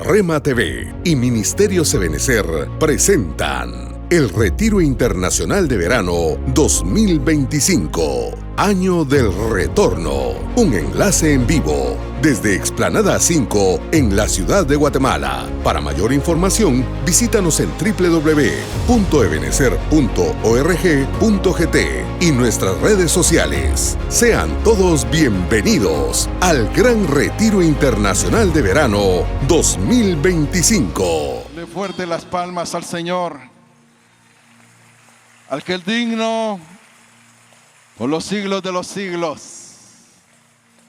Rema TV y Ministerio Sebenecer presentan el Retiro Internacional de Verano 2025, Año del Retorno. Un enlace en vivo desde Explanada 5 en la ciudad de Guatemala. Para mayor información, visítanos en www.ebenecer.org.gt y nuestras redes sociales. Sean todos bienvenidos al Gran Retiro Internacional de Verano 2025. Le fuerte las palmas al Señor, al que es digno por los siglos de los siglos.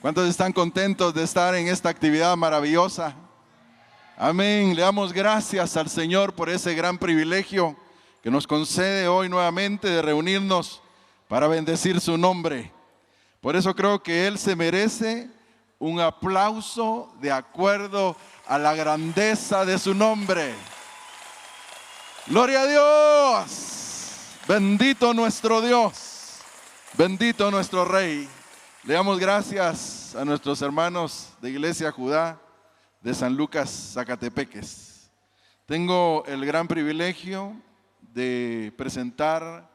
¿Cuántos están contentos de estar en esta actividad maravillosa? Amén. Le damos gracias al Señor por ese gran privilegio que nos concede hoy nuevamente de reunirnos para bendecir su nombre. Por eso creo que Él se merece un aplauso de acuerdo a la grandeza de su nombre. ¡Gloria a Dios! Bendito nuestro Dios, bendito nuestro Rey. Le damos gracias a nuestros hermanos de Iglesia Judá de San Lucas, Zacatepeques. Tengo el gran privilegio de presentar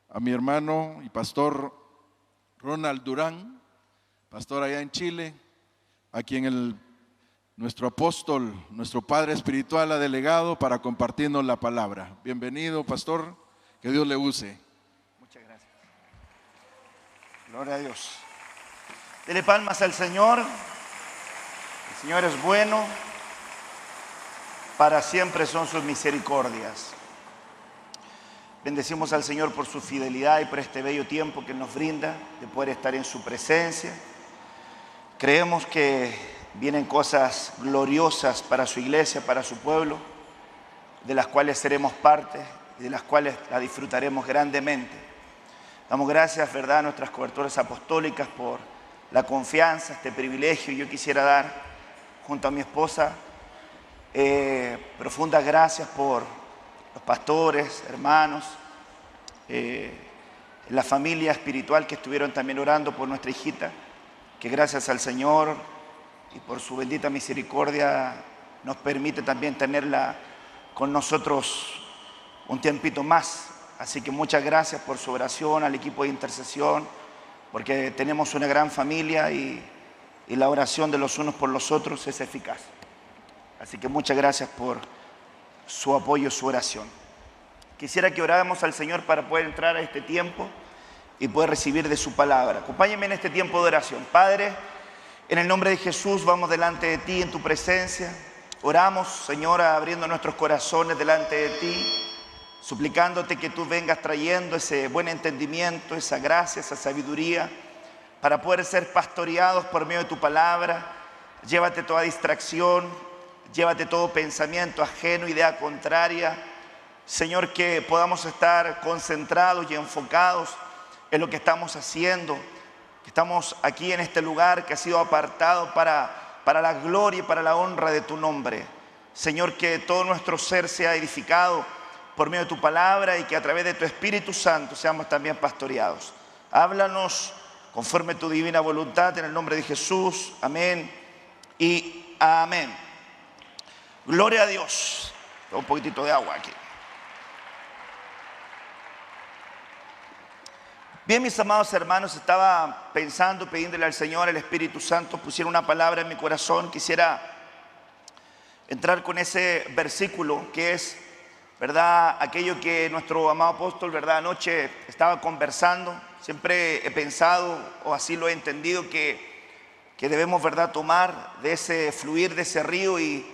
a mi hermano y pastor Ronald Durán, pastor allá en Chile, a quien nuestro apóstol, nuestro padre espiritual ha delegado para compartirnos la palabra. Bienvenido, pastor, que Dios le use. Muchas gracias. Gloria a Dios. Dele palmas al Señor. El Señor es bueno, para siempre son sus misericordias. Bendecimos al Señor por su fidelidad y por este bello tiempo que nos brinda de poder estar en su presencia. Creemos que vienen cosas gloriosas para su iglesia, para su pueblo, de las cuales seremos parte y de las cuales la disfrutaremos grandemente. Damos gracias, ¿verdad?, a nuestras coberturas apostólicas por la confianza, este privilegio. Yo quisiera dar, junto a mi esposa, profundas gracias por los pastores, hermanos, la familia espiritual que estuvieron también orando por nuestra hijita, que gracias al Señor y por su bendita misericordia nos permite también tenerla con nosotros un tiempito más. Así que muchas gracias por su oración, al equipo de intercesión, porque tenemos una gran familia y la oración de los unos por los otros es eficaz. Así que muchas gracias por su apoyo, su oración. Quisiera que oráramos al Señor para poder entrar a este tiempo y poder recibir de su palabra. Acompáñenme en este tiempo de oración. Padre, en el nombre de Jesús vamos delante de ti en tu presencia. Oramos, Señor, abriendo nuestros corazones delante de ti, suplicándote que tú vengas trayendo ese buen entendimiento, esa gracia, esa sabiduría, para poder ser pastoreados por medio de tu palabra. Llévate toda distracción, llévate todo pensamiento ajeno, idea contraria. Señor, que podamos estar concentrados y enfocados en lo que estamos haciendo, que estamos aquí en este lugar que ha sido apartado para la gloria y para la honra de tu nombre. Señor, que todo nuestro ser sea edificado por medio de tu palabra y que a través de tu Espíritu Santo seamos también pastoreados. Háblanos conforme a tu divina voluntad, en el nombre de Jesús. Amén y amén. Gloria a Dios. Un poquitito de agua aquí. Bien, mis amados hermanos, estaba pensando, pidiéndole al Señor, el Espíritu Santo, pusiera una palabra en mi corazón. Quisiera entrar con ese versículo que es, ¿verdad?, aquello que nuestro amado apóstol, ¿verdad?, anoche estaba conversando. Siempre he pensado, o así lo he entendido, que debemos, ¿verdad?, tomar de ese fluir de ese río y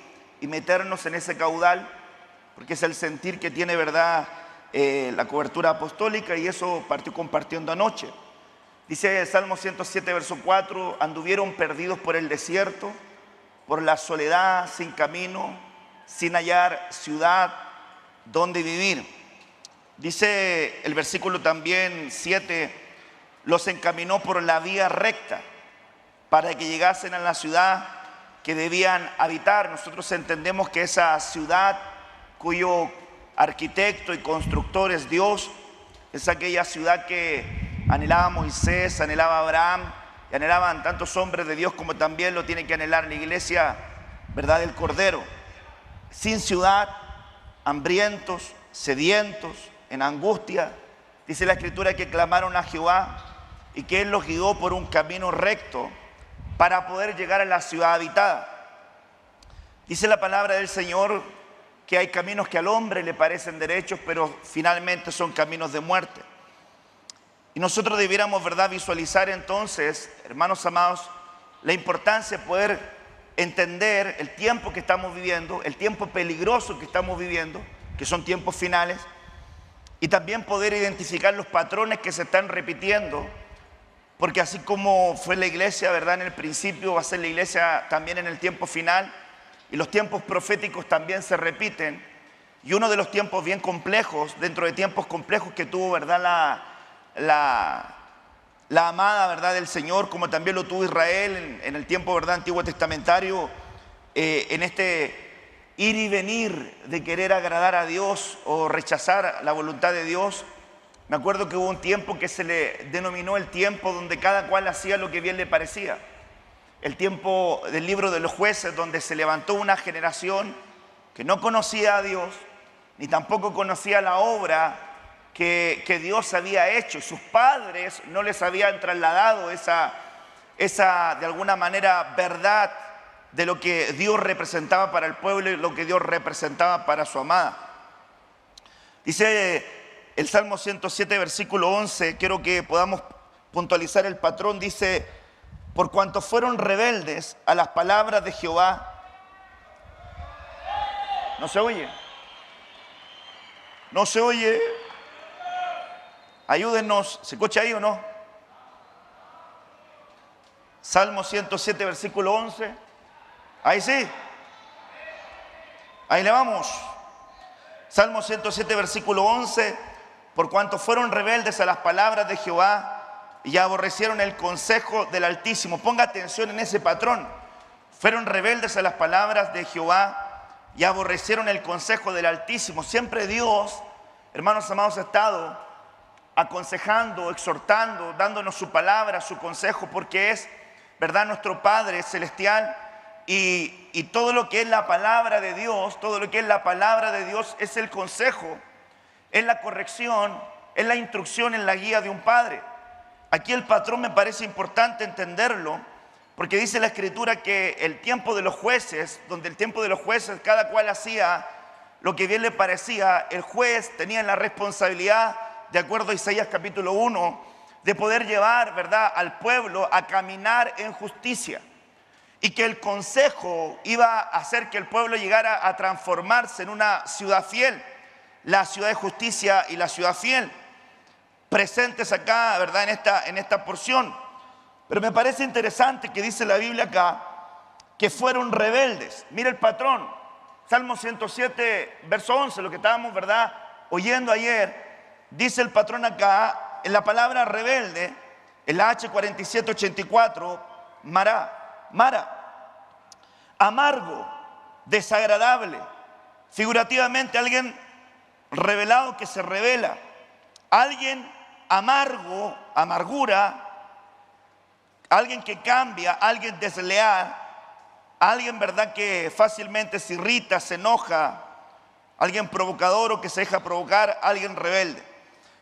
meternos en ese caudal, porque es el sentir que tiene, ¿verdad?, la cobertura apostólica, y eso partió compartiendo anoche. Dice el Salmo 107, verso 4, anduvieron perdidos por el desierto, por la soledad, sin camino, sin hallar ciudad donde vivir. Dice el versículo también 7, los encaminó por la vía recta para que llegasen a la ciudad que debían habitar. Nosotros entendemos que esa ciudad cuyo arquitecto y constructor es Dios, es aquella ciudad que anhelaba Moisés, anhelaba Abraham y anhelaban tantos hombres de Dios como también lo tiene que anhelar la iglesia, ¿verdad?, del Cordero. sin ciudad, hambrientos, sedientos, en angustia. Dice la Escritura que clamaron a Jehová y que Él los guió por un camino recto para poder llegar a la ciudad habitada. Dice la palabra del Señor que hay caminos que al hombre le parecen derechos, pero finalmente son caminos de muerte. Y nosotros debiéramos, ¿verdad?, visualizar entonces, hermanos amados, la importancia de poder entender el tiempo que estamos viviendo, el tiempo peligroso que estamos viviendo, que son tiempos finales, y también poder identificar los patrones que se están repitiendo, porque así como fue la iglesia, ¿verdad?, en el principio, va a ser la iglesia también en el tiempo final, y los tiempos proféticos también se repiten. Y uno de los tiempos bien complejos, dentro de tiempos complejos que tuvo, ¿verdad?, la amada, ¿verdad?, del Señor, como también lo tuvo Israel en el tiempo, ¿verdad?, antiguo testamentario, en este ir y venir de querer agradar a Dios o rechazar la voluntad de Dios. Me acuerdo que hubo un tiempo que se le denominó el tiempo donde cada cual hacía lo que bien le parecía. El tiempo del libro de los jueces, donde se levantó una generación que no conocía a Dios, ni tampoco conocía la obra que Dios había hecho. Sus padres no les habían trasladado esa de alguna manera verdad de lo que Dios representaba para el pueblo y lo que Dios representaba para su amada. Dice el Salmo 107, versículo 11, quiero que podamos puntualizar el patrón. Dice: por cuanto fueron rebeldes a las palabras de Jehová. ¿No se oye? ¿No se oye? Ayúdenos, ¿se escucha ahí o no? Salmo 107, versículo 11. Ahí sí. Ahí le vamos. Salmo 107, versículo 11. Por cuanto fueron rebeldes a las palabras de Jehová y aborrecieron el consejo del Altísimo. Ponga atención en ese patrón. Fueron rebeldes a las palabras de Jehová y aborrecieron el consejo del Altísimo. Siempre Dios, hermanos amados, ha estado aconsejando, exhortando, dándonos su palabra, su consejo, porque es, ¿verdad?, nuestro Padre celestial. Y todo lo que es la palabra de Dios, todo lo que es la palabra de Dios es el consejo, es la corrección, es la instrucción, es la guía de un padre. Aquí el patrón me parece importante entenderlo, porque dice la Escritura que el tiempo de los jueces, donde el tiempo de los jueces cada cual hacía lo que bien le parecía, el juez tenía la responsabilidad, de acuerdo a Isaías capítulo 1, de poder llevar, ¿verdad?, al pueblo a caminar en justicia. Y que el consejo iba a hacer que el pueblo llegara a transformarse en una ciudad fiel, la ciudad de justicia y la ciudad fiel, presentes acá, ¿verdad?, en esta porción. Pero me parece interesante que dice la Biblia acá que fueron rebeldes. Mira el patrón, Salmo 107, verso 11, lo que estábamos, ¿verdad?, oyendo ayer. Dice el patrón acá, en la palabra rebelde, en la H4784, Mara, amargo, desagradable, figurativamente alguien rebelado que se rebela, alguien amargo, amargura, alguien que cambia, alguien desleal, alguien, ¿verdad?, que fácilmente se irrita, se enoja, alguien provocador o que se deja provocar, alguien rebelde.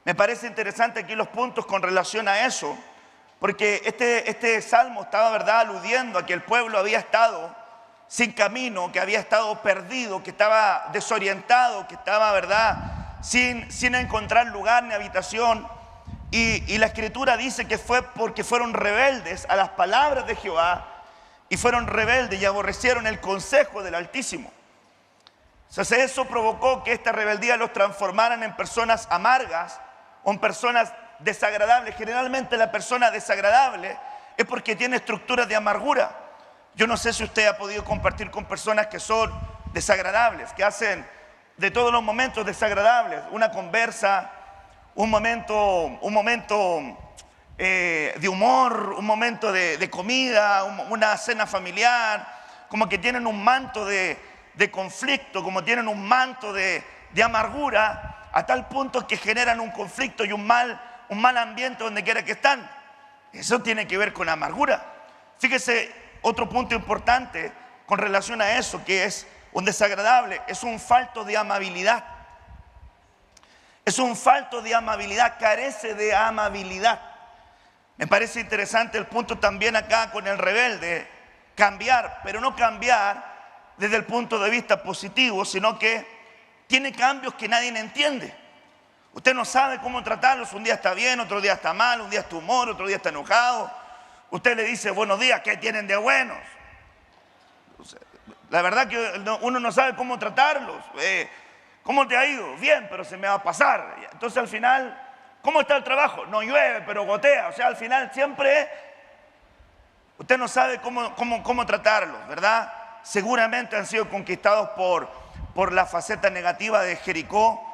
Me parece interesante aquí los puntos con relación a eso, porque este salmo estaba, ¿verdad?, aludiendo a que el pueblo había estado sin camino, que había estado perdido, que estaba desorientado, que estaba, ¿verdad?, sin encontrar lugar ni habitación. Y la Escritura dice que fue porque fueron rebeldes a las palabras de Jehová y fueron rebeldes y aborrecieron el consejo del Altísimo. Entonces eso provocó que esta rebeldía los transformaran en personas amargas o en personas desagradables. Generalmente la persona desagradable es porque tiene estructuras de amargura. Yo no sé si usted ha podido compartir con personas que son desagradables, que hacen de todos los momentos desagradables, una conversa, un momento de humor, un momento de comida, una cena familiar, como que tienen un manto de conflicto, como tienen un manto de amargura, a tal punto que generan un conflicto y un mal ambiente donde quiera que están. Eso tiene que ver con amargura. Fíjese, otro punto importante con relación a eso, que es un desagradable, es un falto de amabilidad. Es un falto de amabilidad, carece de amabilidad. Me parece interesante el punto también acá con el rebelde, cambiar, pero no cambiar desde el punto de vista positivo, sino que tiene cambios que nadie entiende. Usted no sabe cómo tratarlos, un día está bien, otro día está mal, un día está humor, otro día está enojado. Usted le dice buenos días, ¿qué tienen de buenos? La verdad que uno no sabe cómo tratarlos. ¿Cómo te ha ido? Bien, pero se me va a pasar. Entonces al final, ¿cómo está el trabajo? No llueve, pero gotea. O sea, al final siempre usted no sabe cómo tratarlos, ¿verdad? Seguramente han sido conquistados por la faceta negativa de Jericó,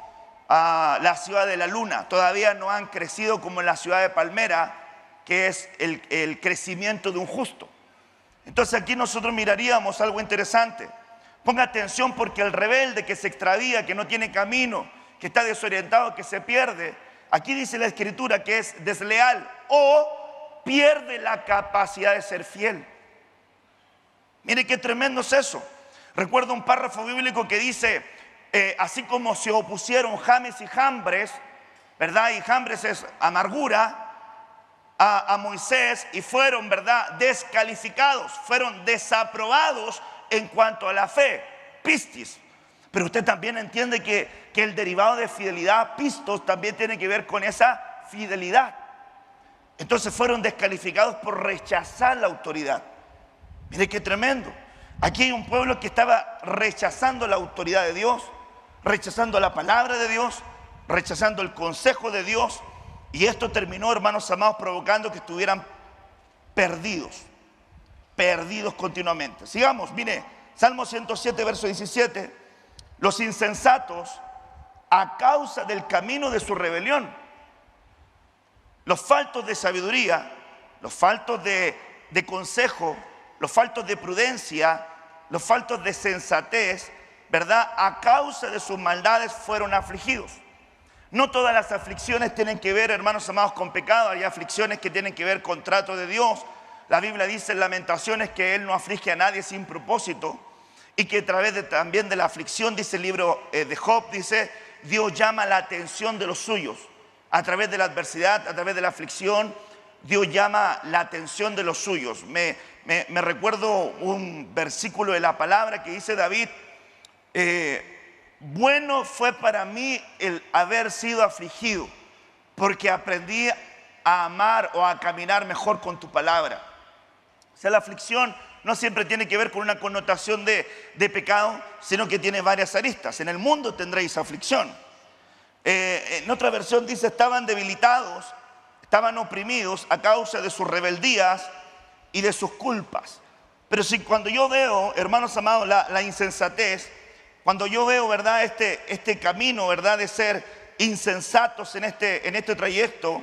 a la ciudad de la luna. Todavía no han crecido como en la ciudad de Palmera, que es el crecimiento de un justo. Entonces aquí nosotros miraríamos algo interesante. Ponga atención, porque el rebelde que se extravía, que no tiene camino, que está desorientado, que se pierde, aquí dice la Escritura que es desleal o pierde la capacidad de ser fiel. Mire qué tremendo es eso. Recuerdo un párrafo bíblico que dice, así como se opusieron James y Jambres, ¿verdad? Y Jambres es amargura, a Moisés, y fueron, ¿verdad?, descalificados, fueron desaprobados en cuanto a la fe, pistis. Pero usted también entiende que el derivado de fidelidad, pistos, también tiene que ver con esa fidelidad. Entonces fueron descalificados por rechazar la autoridad. Mire qué tremendo. Aquí hay un pueblo que estaba rechazando la autoridad de Dios, rechazando la palabra de Dios, rechazando el consejo de Dios. Y esto terminó, hermanos amados, provocando que estuvieran perdidos continuamente. Sigamos, mire, Salmo 107, verso 17. Los insensatos, a causa del camino de su rebelión, los faltos de sabiduría, los faltos de consejo, los faltos de prudencia, los faltos de sensatez, ¿verdad?, a causa de sus maldades fueron afligidos. No todas las aflicciones tienen que ver, hermanos amados, con pecado. Hay aflicciones que tienen que ver con trato de Dios. La Biblia dice en Lamentaciones que Él no aflige a nadie sin propósito, y que a través también de la aflicción, dice el libro de Job, dice, Dios llama la atención de los suyos. A través de la adversidad, a través de la aflicción, Dios llama la atención de los suyos. Me recuerdo un versículo de la palabra que dice David, bueno fue para mí el haber sido afligido, porque aprendí a amar o a caminar mejor con tu palabra. O sea, la aflicción no siempre tiene que ver con una connotación de pecado, sino que tiene varias aristas. En el mundo tendréis aflicción. En otra versión dice, estaban debilitados, estaban oprimidos a causa de sus rebeldías y de sus culpas. Pero si cuando yo veo, hermanos amados, la insensatez, cuando yo veo, ¿verdad?, este camino, ¿verdad?, de ser insensatos en este trayecto,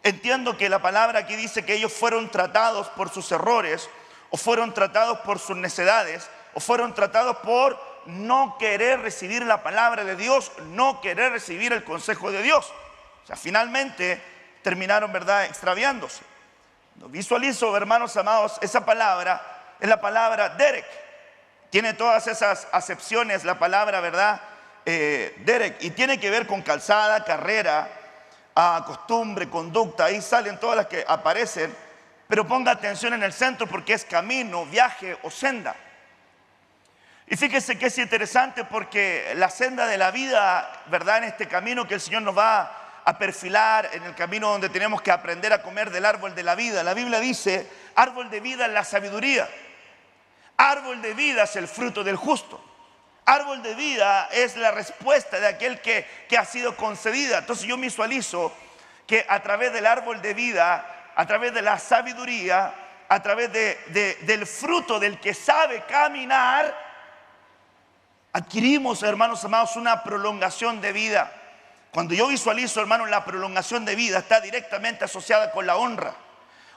entiendo que la palabra aquí dice que ellos fueron tratados por sus errores, o fueron tratados por sus necedades, o fueron tratados por no querer recibir la palabra de Dios, no querer recibir el consejo de Dios. O sea, finalmente terminaron, ¿verdad?, extraviándose. Visualizo, hermanos amados, esa palabra es la palabra Derek. Tiene todas esas acepciones la palabra, ¿verdad?, Derek, y tiene que ver con calzada, carrera, costumbre, conducta. Ahí salen todas las que aparecen, pero ponga atención en el centro, porque es camino, viaje o senda. Y fíjese que es interesante, porque la senda de la vida, ¿verdad?, en este camino que el Señor nos va a perfilar, en el camino donde tenemos que aprender a comer del árbol de la vida. La Biblia dice, árbol de vida es la sabiduría. Árbol de vida es el fruto del justo. Árbol de vida es la respuesta de aquel que ha sido concedida. Entonces yo visualizo que a través del árbol de vida, a través de la sabiduría, a través del fruto del que sabe caminar, adquirimos, hermanos amados, una prolongación de vida. Cuando yo visualizo, hermanos, la prolongación de vida está directamente asociada con la honra.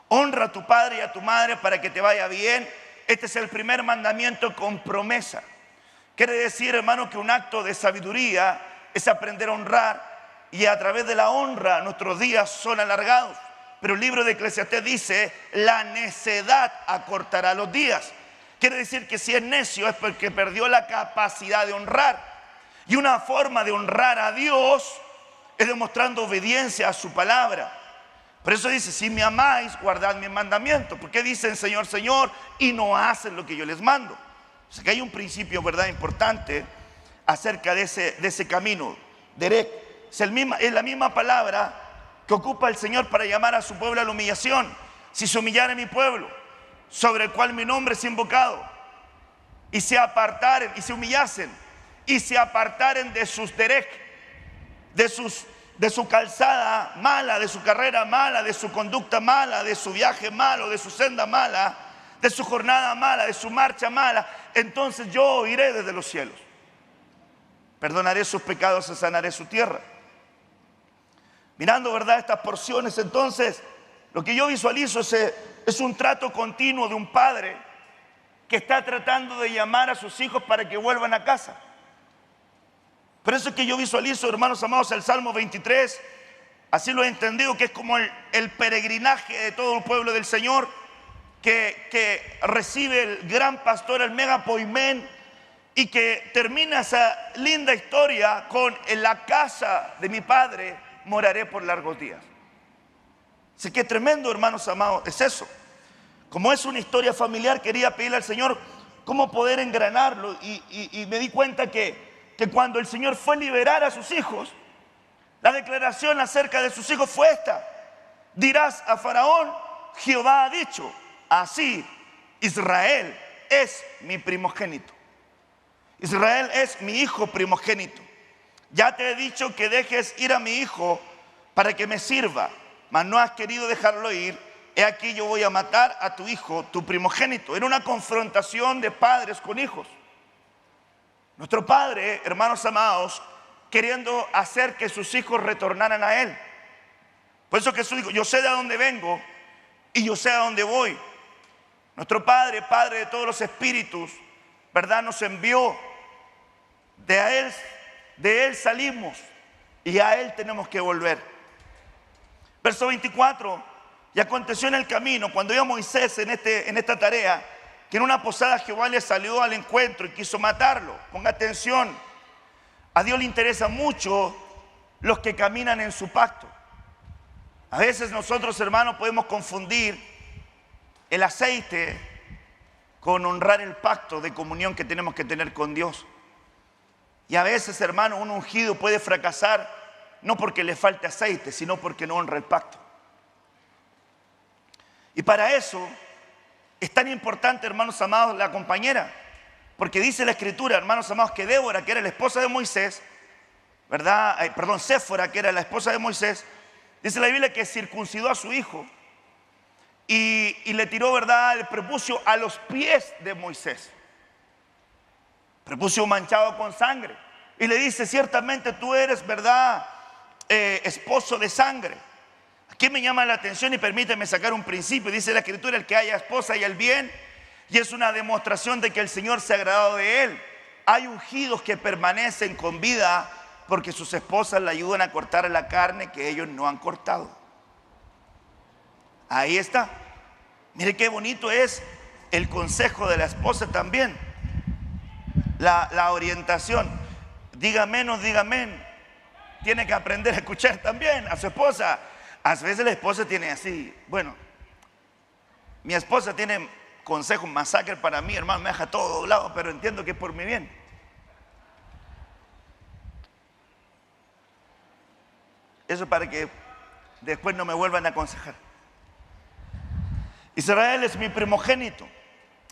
Honra a tu padre y a tu madre para que te vaya bien. Este es el primer mandamiento con promesa. Quiere decir, hermano, que un acto de sabiduría es aprender a honrar, y a través de la honra nuestros días son alargados. Pero el libro de Eclesiastés dice, la necedad acortará los días. Quiere decir que si es necio es porque perdió la capacidad de honrar. Y una forma de honrar a Dios es demostrando obediencia a su palabra. Por eso dice, si me amáis, guardad mis mandamientos. ¿Por qué dicen Señor, Señor y no hacen lo que yo les mando? O sea que hay un principio, ¿verdad?, importante acerca de ese camino. Derek es la misma palabra que ocupa el Señor para llamar a su pueblo a la humillación. Si se humillare mi pueblo, sobre el cual mi nombre es invocado, y se apartaren, y se humillasen, y se apartaren de sus derech, de su calzada mala, de su carrera mala, de su conducta mala, de su viaje malo, de su senda mala, de su jornada mala, de su marcha mala, entonces yo oiré desde los cielos, perdonaré sus pecados y sanaré su tierra. Mirando, ¿verdad?, estas porciones, entonces lo que yo visualizo es un trato continuo de un padre que está tratando de llamar a sus hijos para que vuelvan a casa. Por eso es que yo visualizo, hermanos amados, el Salmo 23, así lo he entendido, que es como el peregrinaje de todo el pueblo del Señor, que recibe el gran pastor, el megapoimén, y que termina esa linda historia con: en la casa de mi padre moraré por largos días. Así que tremendo, hermanos amados, es eso. Como es una historia familiar, quería pedirle al Señor cómo poder engranarlo, y me di cuenta que cuando el Señor fue a liberar a sus hijos, la declaración acerca de sus hijos fue esta: dirás a Faraón, Jehová ha dicho, así Israel es mi primogénito. Israel es mi hijo primogénito. Ya te he dicho que dejes ir a mi hijo para que me sirva, mas no has querido dejarlo ir. He aquí yo voy a matar a tu hijo, tu primogénito. Era una confrontación de padres con hijos. Nuestro padre, hermanos amados, queriendo hacer que sus hijos retornaran a él. Por eso Jesús dijo: yo sé de dónde vengo y yo sé a dónde voy. Nuestro Padre, Padre de todos los espíritus, ¿verdad?, nos envió. De él salimos y a él tenemos que volver. Verso 24: y aconteció en el camino, cuando iba Moisés en esta tarea, que en una posada Jehová le salió al encuentro y quiso matarlo. Ponga atención, a Dios le interesa mucho los que caminan en su pacto. A veces nosotros, hermanos, podemos confundir el aceite con honrar el pacto de comunión que tenemos que tener con Dios. Y a veces, hermano, un ungido puede fracasar no porque le falte aceite, sino porque no honra el pacto. Y para eso es tan importante, hermanos amados, la compañera, porque dice la Escritura, hermanos amados, que Débora, que era la esposa de Moisés, ¿verdad? Séfora, que era la esposa de Moisés, dice la Biblia que circuncidó a su hijo y le tiró, ¿verdad?, el prepucio a los pies de Moisés, prepucio manchado con sangre, y le dice: ciertamente tú eres, ¿verdad?, esposo de sangre. Aquí me llama la atención y permíteme sacar un principio. Dice la Escritura: el que haya esposa y el bien, y es una demostración de que el Señor se ha agradado de él. Hay ungidos que permanecen con vida porque sus esposas le ayudan a cortar la carne que ellos no han cortado. Ahí está. Mire qué bonito es el consejo de la esposa también. La orientación. Diga menos, diga amén. Tiene que aprender a escuchar también a su esposa. A veces la esposa tiene así: bueno, mi esposa tiene consejos masacre para mí, hermano, me deja todo doblado, pero entiendo que es por mi bien. Eso para que después no me vuelvan a aconsejar. Israel es mi primogénito.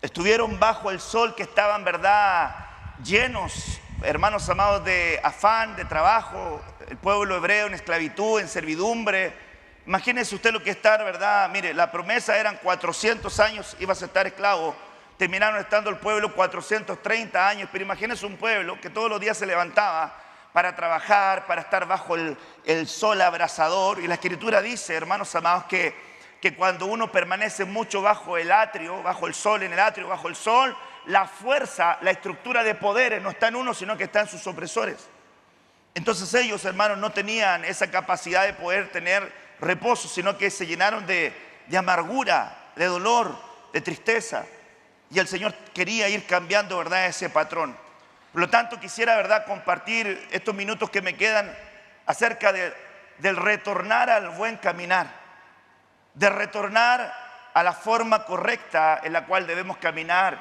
Estuvieron bajo el sol, que estaban, ¿verdad?, llenos, hermanos amados, de afán, de trabajo. El pueblo hebreo en esclavitud, en servidumbre. Imagínese usted lo que estar, ¿verdad? Mire, la promesa eran 400 años ibas a estar esclavo. Terminaron estando el pueblo 430 años. Pero imagínese un pueblo que todos los días se levantaba para trabajar, para estar bajo el sol abrasador. Y la Escritura dice, hermanos amados, que cuando uno permanece mucho bajo el atrio, bajo el sol, en el atrio, bajo el sol, la fuerza, la estructura de poderes no está en uno, sino que está en sus opresores. Entonces ellos, hermanos, no tenían esa capacidad de poder tener reposo, sino que se llenaron de amargura, de dolor, de tristeza. Y el Señor quería ir cambiando, ¿verdad?, ese patrón. Por lo tanto, quisiera, ¿verdad?, compartir estos minutos que me quedan acerca del retornar al buen caminar, de retornar a la forma correcta en la cual debemos caminar.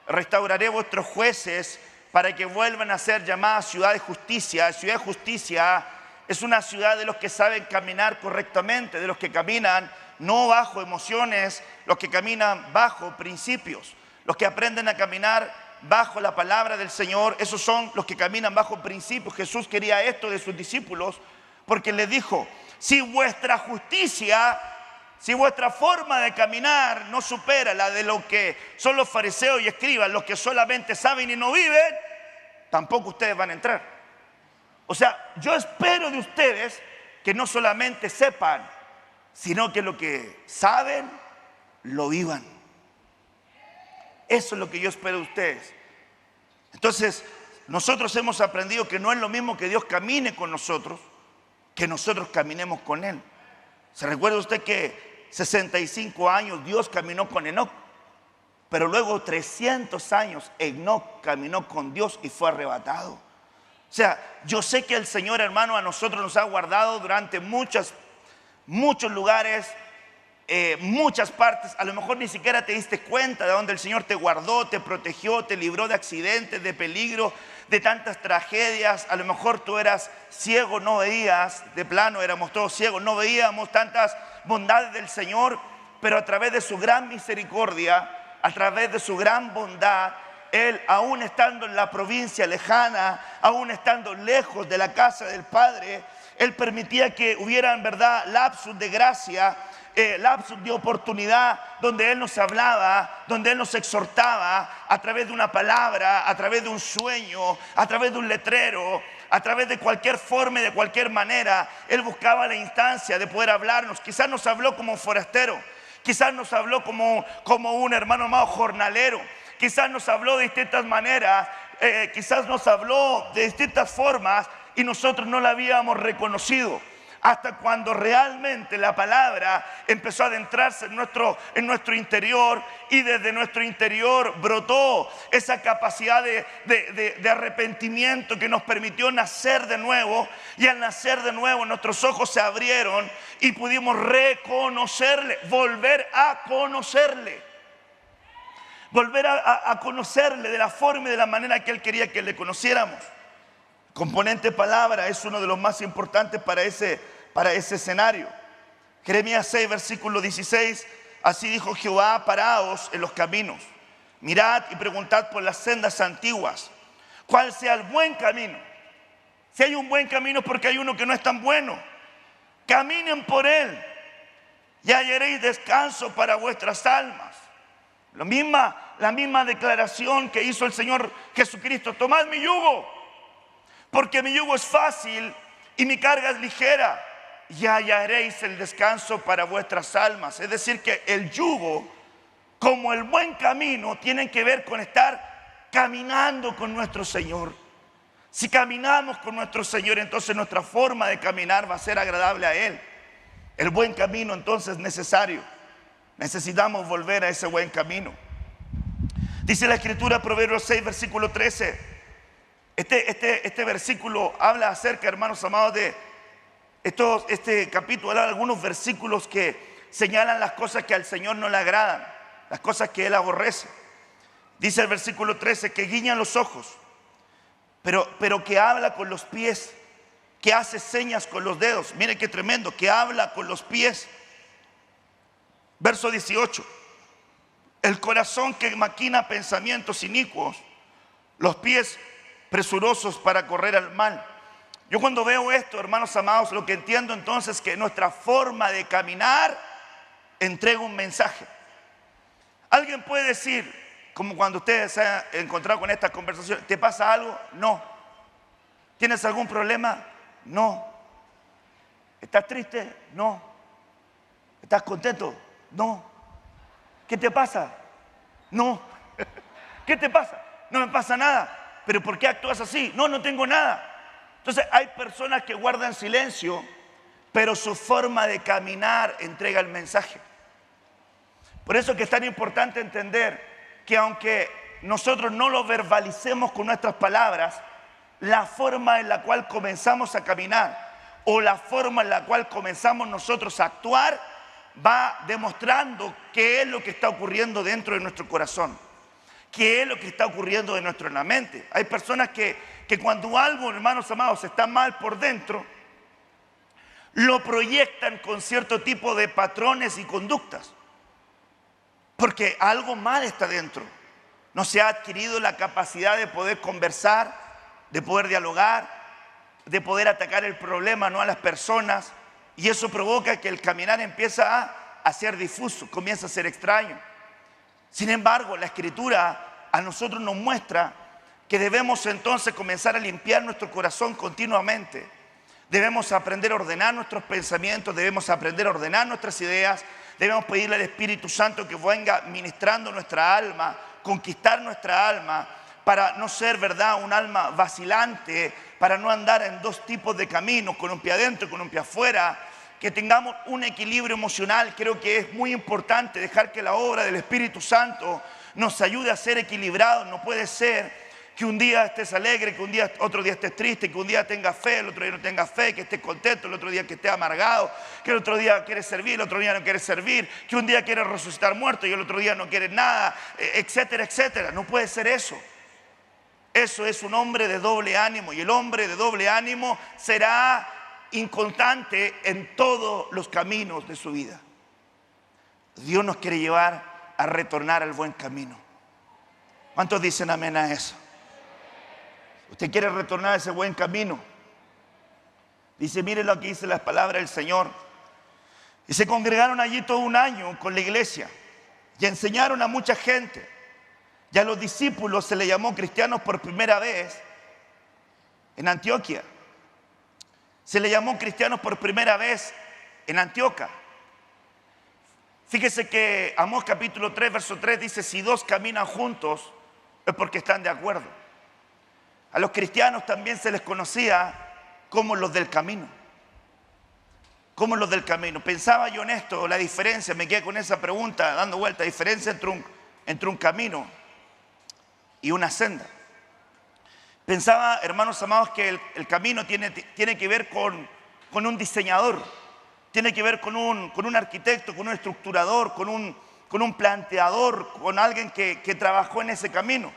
Restauraré vuestros jueces para que vuelvan a ser llamadas ciudad de justicia. Ciudad de justicia es una ciudad de los que saben caminar correctamente, de los que caminan no bajo emociones, los que caminan bajo principios, los que aprenden a caminar bajo la palabra del Señor. Esos son los que caminan bajo principios. Jesús quería esto de sus discípulos porque les dijo: si vuestra justicia, si vuestra forma de caminar no supera la de lo que son los fariseos y escribas, los que solamente saben y no viven, tampoco ustedes van a entrar. O sea, yo espero de ustedes que no solamente sepan, sino que lo que saben, lo vivan. Eso es lo que yo espero de ustedes. Entonces, nosotros hemos aprendido que no es lo mismo que Dios camine con nosotros, que nosotros caminemos con Él. ¿Se recuerda usted que 65 años Dios caminó con Enoc? Pero luego 300 años Enoc caminó con Dios y fue arrebatado. O sea, yo sé que el Señor, hermano, a nosotros nos ha guardado durante muchos lugares, muchas partes. A lo mejor ni siquiera te diste cuenta de dónde el Señor te guardó, te protegió, te libró de accidentes, de peligro, de tantas tragedias. A lo mejor tú eras ciego, no veías, de plano éramos todos ciegos, no veíamos tantas bondades del Señor, pero a través de su gran misericordia, a través de su gran bondad, Él, aún estando en la provincia lejana, aún estando lejos de la casa del Padre, Él permitía que hubieran, ¿verdad?, lapsus de gracia, lapsus de oportunidad, donde Él nos hablaba, donde Él nos exhortaba a través de una palabra, a través de un sueño, a través de un letrero, a través de cualquier forma y de cualquier manera. Él buscaba la instancia de poder hablarnos. Quizás nos habló como un forastero, quizás nos habló como un hermano amado jornalero, quizás nos habló de distintas maneras, quizás nos habló de distintas formas y nosotros no la habíamos reconocido. Hasta cuando realmente la palabra empezó a adentrarse en nuestro interior, y desde nuestro interior brotó esa capacidad de arrepentimiento que nos permitió nacer de nuevo. Y al nacer de nuevo nuestros ojos se abrieron y pudimos reconocerle, volver a conocerle. Volver a conocerle de la forma y de la manera que Él quería que le conociéramos. Componente palabra es uno de los más importantes para ese escenario. Jeremías 6, versículo 16. Así dijo Jehová: paraos en los caminos, mirad y preguntad por las sendas antiguas, cuál sea el buen camino. Si hay un buen camino, porque hay uno que no es tan bueno. Caminen por él y hallaréis descanso para vuestras almas. La misma declaración que hizo el Señor Jesucristo: tomad mi yugo, porque mi yugo es fácil y mi carga es ligera, y hallaréis el descanso para vuestras almas. Es decir, que el yugo, como el buen camino, tienen que ver con estar caminando con nuestro Señor. Si caminamos con nuestro Señor, entonces nuestra forma de caminar va a ser agradable a Él. El buen camino entonces es necesario. Necesitamos volver a ese buen camino. Dice la Escritura, Proverbios 6, versículo 13. Este versículo habla acerca, hermanos amados, este capítulo habla de algunos versículos que señalan las cosas que al Señor no le agradan, las cosas que Él aborrece. Dice el versículo 13, que guiñan los ojos, pero que habla con los pies, que hace señas con los dedos. Mire qué tremendo, que habla con los pies. Verso 18, el corazón que maquina pensamientos inicuos, los pies presurosos para correr al mal. Yo cuando veo esto, hermanos amados, lo que entiendo entonces es que nuestra forma de caminar entrega un mensaje. Alguien puede decir, como cuando ustedes se han encontrado con esta conversación: ¿te pasa algo? No. ¿Tienes algún problema? No. ¿Estás triste? No. ¿Estás contento? No. ¿Qué te pasa? No. ¿Qué te pasa? No me pasa nada. ¿Pero por qué actúas así? No, no tengo nada. Entonces hay personas que guardan silencio, pero su forma de caminar entrega el mensaje. Por eso que es tan importante entender que aunque nosotros no lo verbalicemos con nuestras palabras, la forma en la cual comenzamos a caminar o la forma en la cual comenzamos nosotros a actuar va demostrando qué es lo que está ocurriendo dentro de nuestro corazón, qué es lo que está ocurriendo en la mente. Hay personas que cuando algo, hermanos amados, está mal por dentro, lo proyectan con cierto tipo de patrones y conductas, porque algo mal está dentro. No se ha adquirido la capacidad de poder conversar, de poder dialogar, de poder atacar el problema, no a las personas, y eso provoca que el caminar empieza a ser difuso, comienza a ser extraño. Sin embargo, la Escritura a nosotros nos muestra que debemos entonces comenzar a limpiar nuestro corazón continuamente. Debemos aprender a ordenar nuestros pensamientos, debemos aprender a ordenar nuestras ideas, debemos pedirle al Espíritu Santo que venga ministrando nuestra alma, conquistar nuestra alma, para no ser, ¿verdad?, un alma vacilante, para no andar en dos tipos de caminos, con un pie adentro y con un pie afuera, que tengamos un equilibrio emocional. Creo que es muy importante dejar que la obra del Espíritu Santo nos ayude a ser equilibrados. No puede ser que un día estés alegre, que otro día estés triste, que un día tengas fe, el otro día no tengas fe, que estés contento, el otro día que estés amargado, que el otro día quieres servir, el otro día no quieres servir, que un día quieres resucitar muerto y el otro día no quieres nada, etcétera, etcétera. No puede ser eso. Eso es un hombre de doble ánimo, y el hombre de doble ánimo será inconstante en todos los caminos de su vida. Dios nos quiere llevar a retornar al buen camino. ¿Cuántos dicen amén a eso? Usted quiere retornar a ese buen camino. Dice, miren lo que dice las palabras del Señor. Y se congregaron allí todo un año con la iglesia y enseñaron a mucha gente. Y a los discípulos se les llamó cristianos por primera vez en Antioquía. Se les llamó cristianos por primera vez en Antioquía. Fíjese que Amós capítulo 3, verso 3 dice, si dos caminan juntos es porque están de acuerdo. A los cristianos también se les conocía como los del camino. Como los del camino. Pensaba yo en esto, la diferencia, me quedé con esa pregunta dando vuelta, diferencia entre un camino y una senda. Pensaba, hermanos amados, que el camino tiene que ver con un diseñador, tiene que ver con un arquitecto, con un estructurador, con un planteador, con alguien que trabajó en ese camino.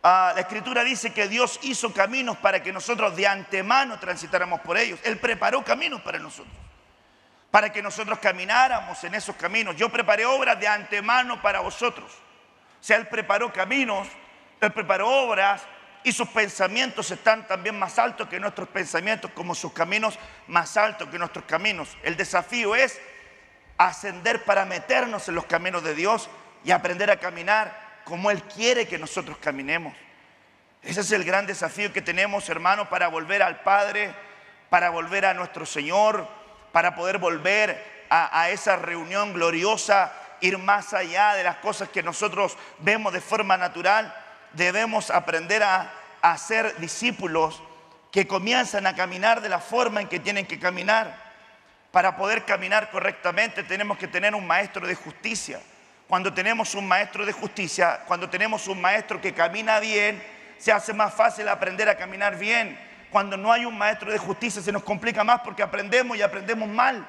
La Escritura dice que Dios hizo caminos para que nosotros de antemano transitáramos por ellos. Él preparó caminos para nosotros, para que nosotros camináramos en esos caminos. Yo preparé obras de antemano para vosotros. O sea, Él preparó caminos, Él preparó obras, y sus pensamientos están también más altos que nuestros pensamientos, como sus caminos más altos que nuestros caminos. El desafío es ascender para meternos en los caminos de Dios y aprender a caminar como Él quiere que nosotros caminemos. Ese es el gran desafío que tenemos, hermanos, para volver al Padre, para volver a nuestro Señor, para poder volver a esa reunión gloriosa, ir más allá de las cosas que nosotros vemos de forma natural. Debemos aprender a ser discípulos que comienzan a caminar de la forma en que tienen que caminar. Para poder caminar correctamente tenemos que tener un maestro de justicia. Cuando tenemos un maestro de justicia, cuando tenemos un maestro que camina bien, se hace más fácil aprender a caminar bien. Cuando no hay un maestro de justicia se nos complica más porque aprendemos y aprendemos mal.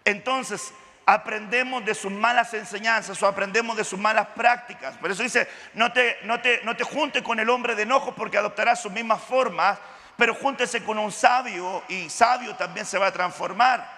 Entonces, aprendemos de sus malas enseñanzas o aprendemos de sus malas prácticas. Por eso dice, no te juntes con el hombre de enojo porque adoptará sus mismas formas, pero júntese con un sabio y sabio también se va a transformar.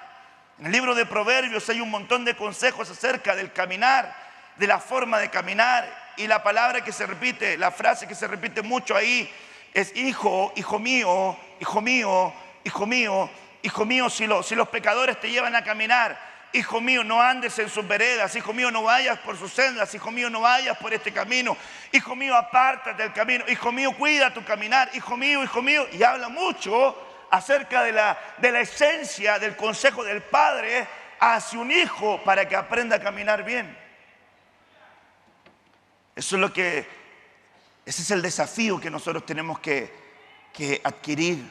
En el libro de Proverbios hay un montón de consejos acerca del caminar, de la forma de caminar, y la palabra que se repite, la frase que se repite mucho ahí es hijo, hijo mío, hijo mío, hijo mío, hijo mío, si los pecadores te llevan a caminar, hijo mío, no andes en sus veredas, hijo mío, no vayas por sus sendas, hijo mío, no vayas por este camino, hijo mío, apártate del camino, hijo mío, cuida tu caminar, hijo mío, y habla mucho acerca de la esencia del consejo del padre hacia un hijo para que aprenda a caminar bien. Ese es el desafío que nosotros tenemos que adquirir.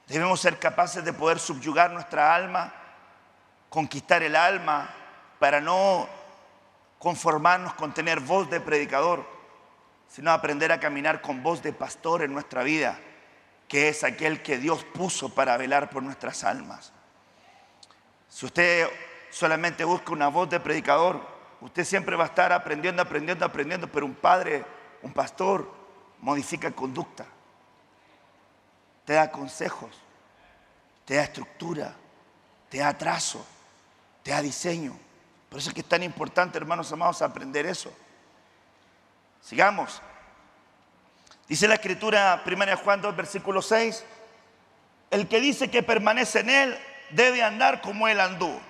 Debemos ser capaces de poder subyugar nuestra alma, conquistar el alma para no conformarnos con tener voz de predicador, sino aprender a caminar con voz de pastor en nuestra vida, que es aquel que Dios puso para velar por nuestras almas. Si usted solamente busca una voz de predicador, usted siempre va a estar aprendiendo, pero un padre, un pastor, modifica conducta, te da consejos, te da estructura, te da trazo, te da diseño. Por eso es que es tan importante, hermanos amados, aprender eso. Sigamos. Dice la Escritura, 1 Juan 2, versículo 6, el que dice que permanece en Él debe andar como Él anduvo.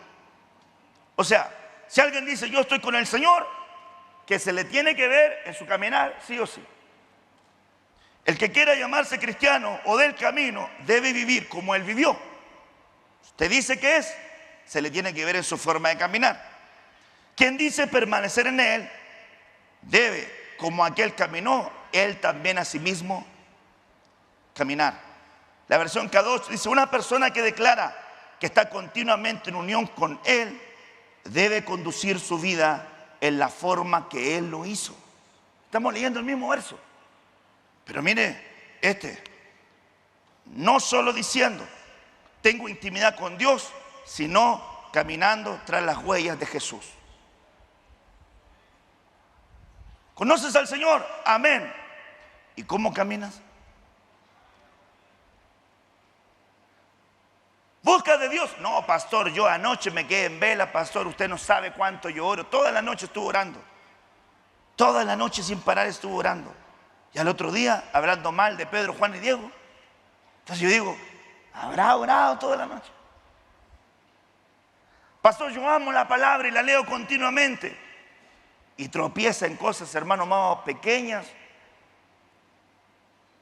O sea, si alguien dice yo estoy con el Señor, que se le tiene que ver en su caminar, sí o sí. El que quiera llamarse cristiano o del camino debe vivir como Él vivió. Usted dice que es, se le tiene que ver en su forma de caminar. Quien dice permanecer en Él debe, como aquel caminó, Él también a sí mismo caminar. La versión K2 dice, una persona que declara que está continuamente en unión con Él debe conducir su vida en la forma que Él lo hizo. Estamos leyendo el mismo verso. Pero mire, no solo diciendo tengo intimidad con Dios, sino caminando tras las huellas de Jesús. ¿Conoces al Señor? Amén. ¿Y cómo caminas? ¿Buscas de Dios? No, pastor, yo anoche me quedé en vela, pastor, usted no sabe cuánto yo oro. Toda la noche estuve orando. Toda la noche sin parar estuve orando. Y al otro día, hablando mal de Pedro, Juan y Diego. Entonces yo digo, ¿habrá orado toda la noche? Pastor, yo amo la palabra y la leo continuamente. Y tropieza en cosas, hermano amado, pequeñas.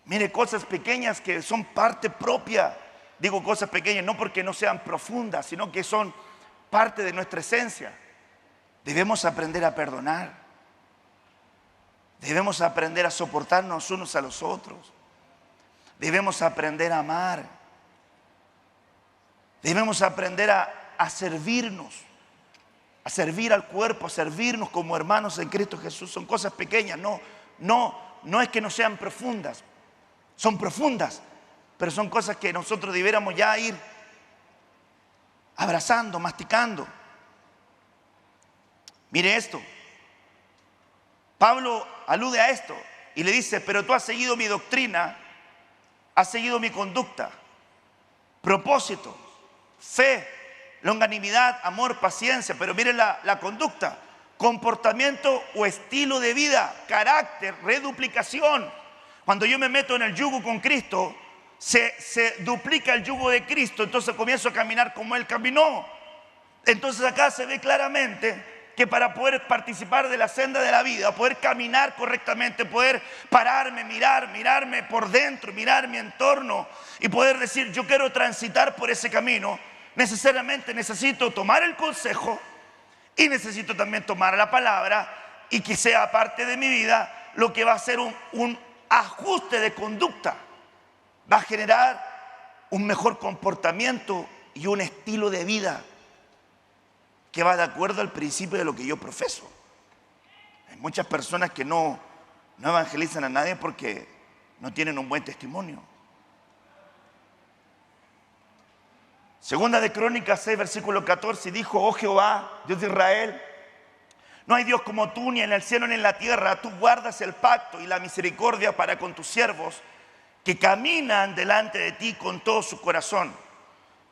Mire, cosas pequeñas que son parte propia. Digo cosas pequeñas no porque no sean profundas, sino que son parte de nuestra esencia. Debemos aprender a perdonar. Debemos aprender a soportarnos unos a los otros. Debemos aprender a amar. Debemos aprender a servirnos, a servir al cuerpo, a servirnos como hermanos en Cristo Jesús. Son cosas pequeñas, no es que no sean profundas, son profundas, pero son cosas que nosotros debiéramos ya ir abrazando, masticando. Mire esto, Pablo alude a esto y le dice, pero tú has seguido mi doctrina, has seguido mi conducta, propósito, fe, longanimidad, amor, paciencia. Pero miren la conducta, comportamiento o estilo de vida, carácter, reduplicación. Cuando yo me meto en el yugo con Cristo, se duplica el yugo de Cristo, entonces comienzo a caminar como Él caminó. Entonces acá se ve claramente que para poder participar de la senda de la vida, poder caminar correctamente, poder pararme, mirarme por dentro, mirar mi entorno y poder decir yo quiero transitar por ese camino, necesariamente necesito tomar el consejo y necesito también tomar la palabra y que sea parte de mi vida lo que va a ser un ajuste de conducta. Va a generar un mejor comportamiento y un estilo de vida que va de acuerdo al principio de lo que yo profeso. Hay muchas personas que no evangelizan a nadie porque no tienen un buen testimonio. Segunda de Crónicas 6, versículo 14, dijo, oh Jehová, Dios de Israel, no hay Dios como tú, ni en el cielo ni en la tierra. Tú guardas el pacto y la misericordia para con tus siervos, que caminan delante de ti con todo su corazón.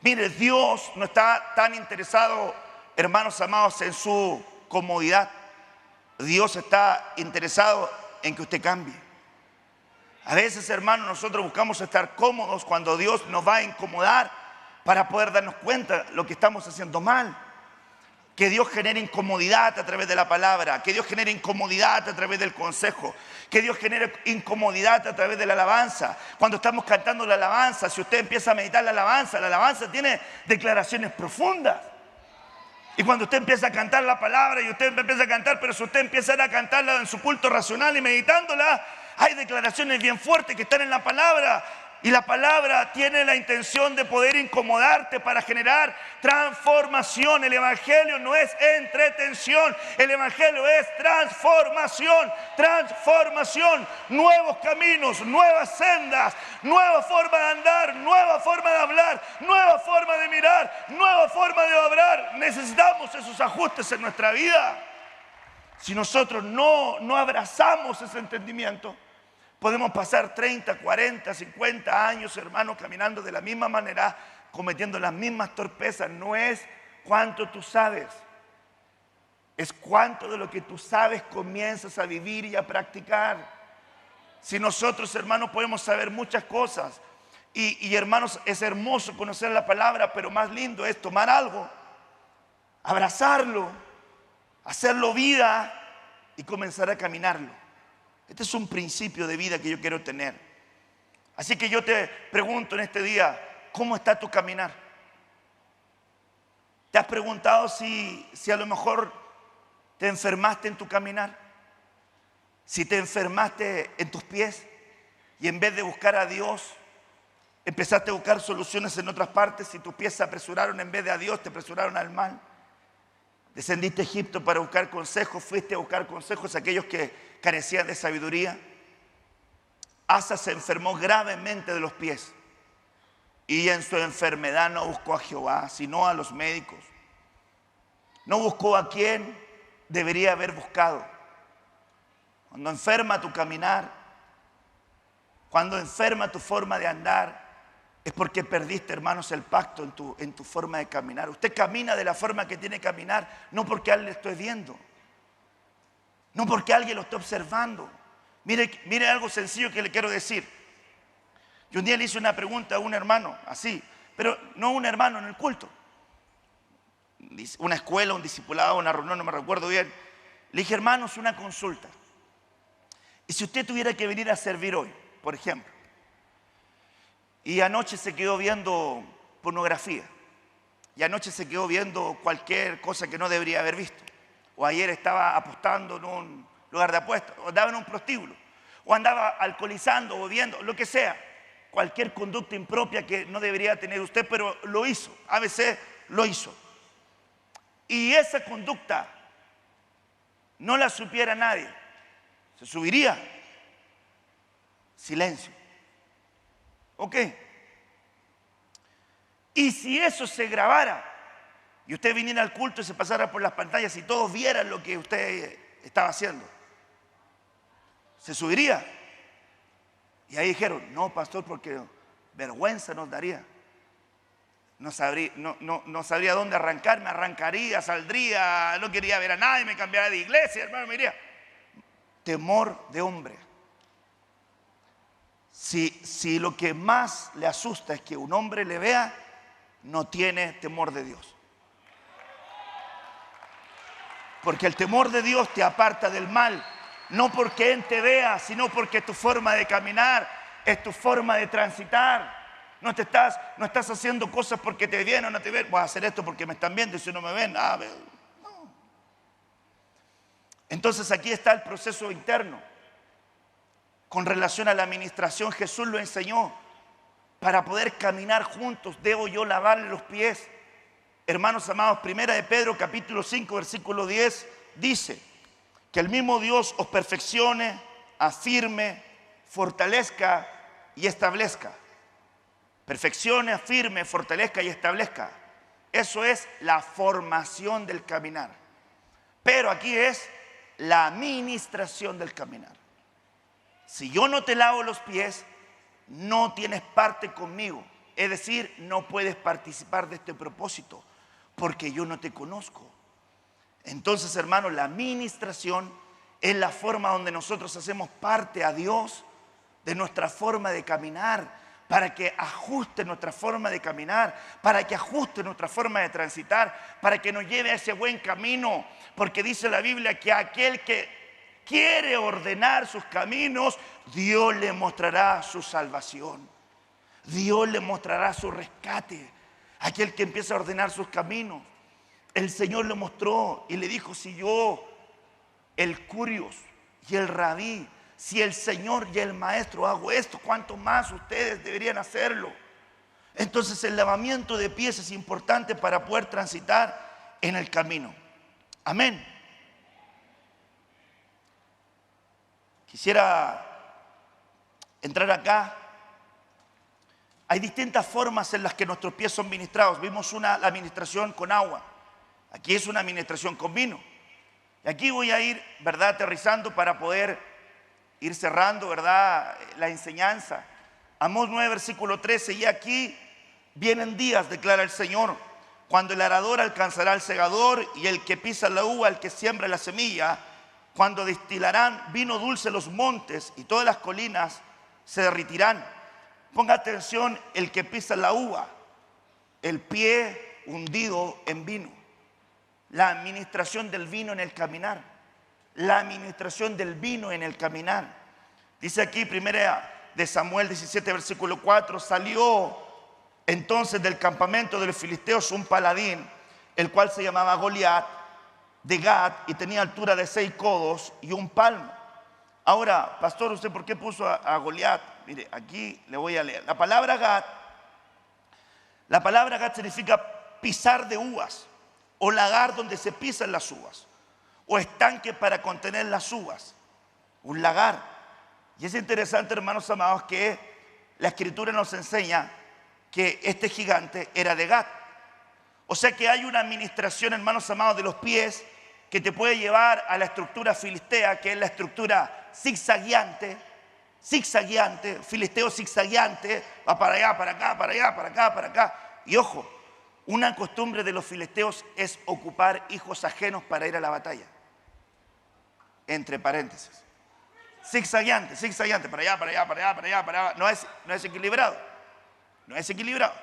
Mire, Dios no está tan interesado, hermanos amados, en su comodidad. Dios está interesado en que usted cambie. A veces, hermanos, nosotros buscamos estar cómodos cuando Dios nos va a incomodar para poder darnos cuenta de lo que estamos haciendo mal. Que Dios genere incomodidad a través de la palabra, que Dios genere incomodidad a través del consejo, que Dios genere incomodidad a través de la alabanza. Cuando estamos cantando la alabanza, si usted empieza a meditar la alabanza tiene declaraciones profundas. Y cuando usted empieza a cantar la palabra y usted empieza a cantar, pero si usted empieza a cantarla en su culto racional y meditándola, hay declaraciones bien fuertes que están en la palabra. Y la palabra tiene la intención de poder incomodarte para generar transformación. El evangelio no es entretención, el evangelio es transformación, transformación, nuevos caminos, nuevas sendas, nueva forma de andar, nueva forma de hablar, nueva forma de mirar, nueva forma de obrar. Necesitamos esos ajustes en nuestra vida. Si nosotros no abrazamos ese entendimiento, podemos pasar 30, 40, 50 años, hermano, caminando de la misma manera, cometiendo las mismas torpezas. No es cuánto tú sabes, es cuánto de lo que tú sabes comienzas a vivir y a practicar. Si nosotros, hermanos, podemos saber muchas cosas, y hermanos, es hermoso conocer la palabra, pero más lindo es tomar algo, abrazarlo, hacerlo vida y comenzar a caminarlo. Este es un principio de vida que yo quiero tener. Así que yo te pregunto en este día, ¿cómo está tu caminar? ¿Te has preguntado si a lo mejor te enfermaste en tu caminar? Si te enfermaste en tus pies y en vez de buscar a Dios, empezaste a buscar soluciones en otras partes, si tus pies se apresuraron en vez de a Dios, te apresuraron al mal. Descendiste a Egipto para buscar consejos, fuiste a buscar consejos a aquellos que carecían de sabiduría. Asa se enfermó gravemente de los pies y en su enfermedad no buscó a Jehová, sino a los médicos. No buscó a quien debería haber buscado. Cuando enferma tu caminar, cuando enferma tu forma de andar, es porque perdiste, hermanos, el pacto en tu forma de caminar. Usted camina de la forma que tiene que caminar, no porque alguien le esté viendo, no porque alguien lo esté observando. Mire algo sencillo que le quiero decir. Yo un día le hice una pregunta a un hermano, así, pero no un hermano en el culto. Una escuela, un discipulado, una reunión, no me recuerdo bien. Le dije, hermanos, una consulta. Y si usted tuviera que venir a servir hoy, por ejemplo, y anoche se quedó viendo pornografía, y anoche se quedó viendo cualquier cosa que no debería haber visto, o ayer estaba apostando en un lugar de apuestas, o andaba en un prostíbulo, o andaba alcoholizando o bebiendo, lo que sea, cualquier conducta impropia que no debería tener usted, pero lo hizo, a veces lo hizo. Y esa conducta no la supiera nadie, se subiría. Silencio. ¿Ok? Y si eso se grabara y usted viniera al culto y se pasara por las pantallas y todos vieran lo que usted estaba haciendo, ¿se subiría? Y ahí dijeron, no, pastor, porque vergüenza nos daría. No sabría dónde arrancar, me arrancaría, saldría, no quería ver a nadie, me cambiaría de iglesia, hermano, me iría. Temor de hombre. Si lo que más le asusta es que un hombre le vea, no tiene temor de Dios. Porque el temor de Dios te aparta del mal, no porque Él te vea, sino porque tu forma de caminar es tu forma de transitar. No estás haciendo cosas porque te ven o no te ven. Voy a hacer esto porque me están viendo y si no me ven, no. Entonces aquí está el proceso interno. Con relación a la administración, Jesús lo enseñó. Para poder caminar juntos, debo yo lavarle los pies. Hermanos amados, primera de Pedro, capítulo 5, versículo 10, dice que el mismo Dios os perfeccione, afirme, fortalezca y establezca. Perfeccione, afirme, fortalezca y establezca. Eso es la formación del caminar. Pero aquí es la administración del caminar. Si yo no te lavo los pies, no tienes parte conmigo. Es decir, no puedes participar de este propósito porque yo no te conozco. Entonces, hermanos, la administración es la forma donde nosotros hacemos parte a Dios de nuestra forma de caminar, para que ajuste nuestra forma de caminar, para que ajuste nuestra forma de transitar, para que nos lleve a ese buen camino. Porque dice la Biblia que aquel que quiere ordenar sus caminos, Dios le mostrará su salvación. Dios le mostrará su rescate. Aquel que empieza a ordenar sus caminos. El Señor le mostró y le dijo, si yo, el Curios y el Rabí, Si el Señor y el Maestro hago esto, ¿cuánto más ustedes deberían hacerlo? Entonces el lavamiento de pies es importante para poder transitar en el camino. Amén. Quisiera entrar acá. Hay distintas formas en las que nuestros pies son ministrados. Vimos la administración con agua. Aquí es una administración con vino. Y aquí voy a ir, ¿verdad?, aterrizando para poder ir cerrando, ¿verdad?, la enseñanza. Amós 9, versículo 13. Y aquí vienen días, declara el Señor, cuando el arador alcanzará al segador y el que pisa la uva, el que siembra la semilla, cuando destilarán vino dulce los montes y todas las colinas se derritirán. Ponga atención, el que pisa la uva, el pie hundido en vino. La administración del vino en el caminar. La administración del vino en el caminar. Dice aquí, primera de Samuel 17, versículo 4, salió entonces del campamento de los filisteos un paladín, el cual se llamaba Goliat, de Gat, y tenía altura de 6 codos y un palmo. Ahora, pastor, ¿usted por qué puso a Goliat? Mire, aquí le voy a leer. La palabra Gat significa pisar de uvas, o lagar donde se pisan las uvas, o estanque para contener las uvas, un lagar. Y es interesante, hermanos amados, que la Escritura nos enseña que este gigante era de Gat. O sea que hay una administración, hermanos amados, de los pies que te puede llevar a la estructura filistea, que es la estructura zigzagueante, filisteo zigzagueante, va para allá, para acá, para allá, para acá, para acá. Y ojo, una costumbre de los filisteos es ocupar hijos ajenos para ir a la batalla. Entre paréntesis. Zigzagueante, para allá, para allá, para allá, para allá, para allá. No es equilibrado. No es equilibrado.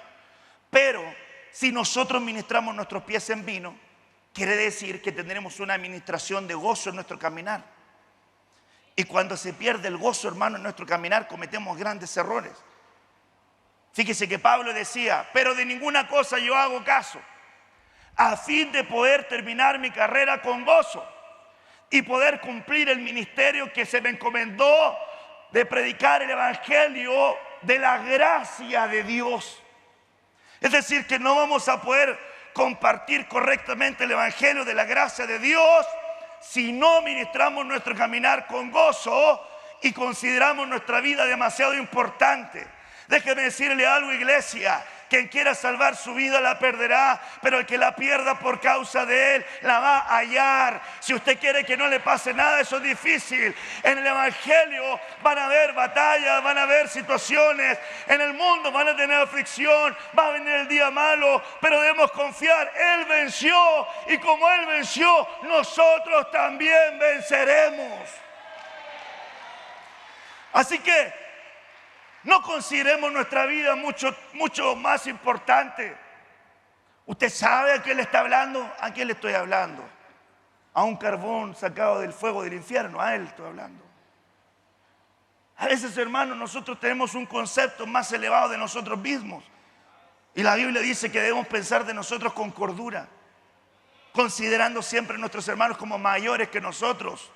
Pero si nosotros ministramos nuestros pies en vino, quiere decir que tendremos una administración de gozo en nuestro caminar. Y cuando se pierde el gozo, hermano, en nuestro caminar, cometemos grandes errores. Fíjese que Pablo decía, pero de ninguna cosa yo hago caso, a fin de poder terminar mi carrera con gozo y poder cumplir el ministerio que se me encomendó de predicar el evangelio de la gracia de Dios. Es decir, que no vamos a poder compartir correctamente el evangelio de la gracia de Dios si no ministramos nuestro caminar con gozo y consideramos nuestra vida demasiado importante. Déjeme decirle algo, iglesia. Quien quiera salvar su vida la perderá, pero el que la pierda por causa de él la va a hallar. Si usted quiere que no le pase nada, eso es difícil. En el evangelio van a haber batallas, van a haber situaciones. En el mundo van a tener aflicción, va a venir el día malo, pero debemos confiar. Él venció, y como él venció, nosotros también venceremos. Así que no consideremos nuestra vida mucho más importante. ¿Usted sabe a quién le está hablando? ¿A quién le estoy hablando? A un carbón sacado del fuego del infierno. A él estoy hablando. A veces, hermanos, nosotros tenemos un concepto más elevado de nosotros mismos. Y la Biblia dice que debemos pensar de nosotros con cordura, considerando siempre a nuestros hermanos como mayores que nosotros.